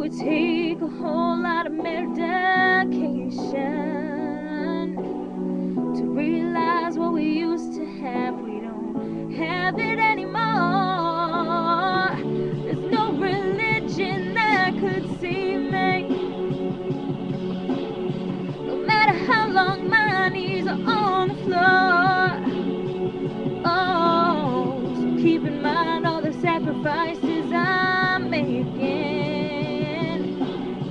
would take a whole lot of medication to realize what we used to have. We don't have it anymore. There's no religion that could save me. No matter how long my knees are on the floor. Oh, so keep in mind all the sacrifices I'm making.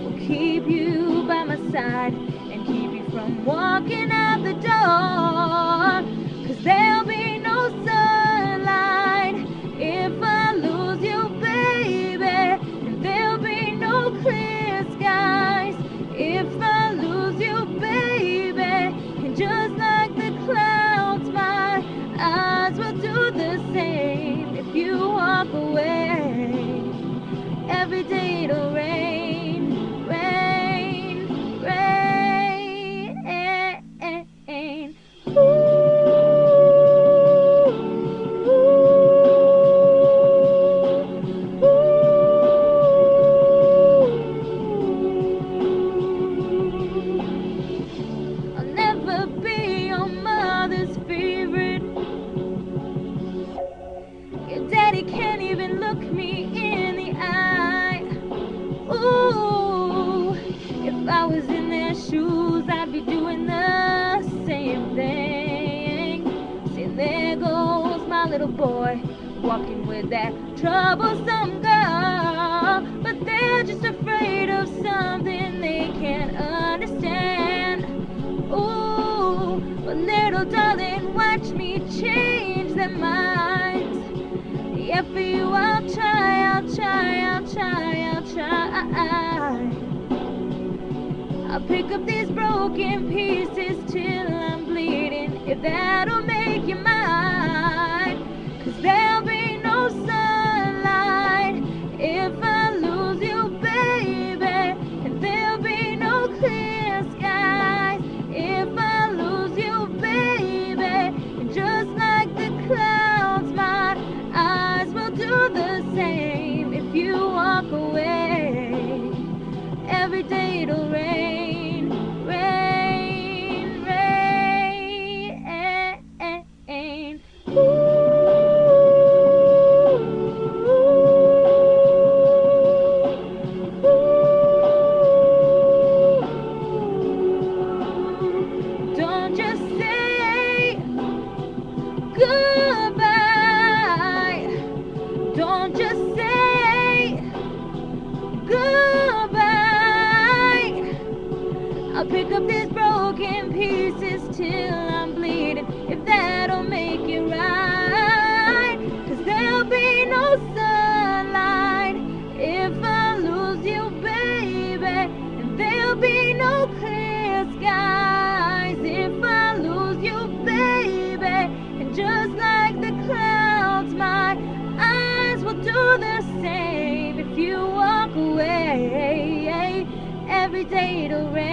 Will keep you by my side and keep you from walking out the door. 'Cause there'll be no sunlight if I lose you, baby. And there'll be no clear skies if I lose you, baby. And just like the clouds, my eyes will do the same if you walk away. Every day it'll rain, rain, rain. I'll never be your mother's favorite. Your daddy can't even look me in the eye. Ooh, if I was in their shoes, I'd be doing the same thing. See, there goes my little boy, walking with that troublesome girl. But they're just afraid of something they can't understand. Ooh, but little darling, watch me change their minds. Yeah, for you I'll try, I'll try, I'll try, I'll try. I'll pick up these broken pieces till I'm bleeding, if that'll make you mine. 'Cause there'll be no sunlight if I lose you, baby. And there'll be no clear skies if I lose you, baby. And just like the clouds, my eyes will do the same if you walk away. Every day it'll rain, rain, rain. Ooh. Don't just say goodbye. Don't just say goodbye. I'll pick up these broken pieces till I'm bleeding, if that'll make it right. 'Cause there'll be no sunlight if I lose you, baby. And there'll be no clear skies if I lose you, baby. And just like the clouds, my eyes will do the same if you walk away. Every day it'll rain.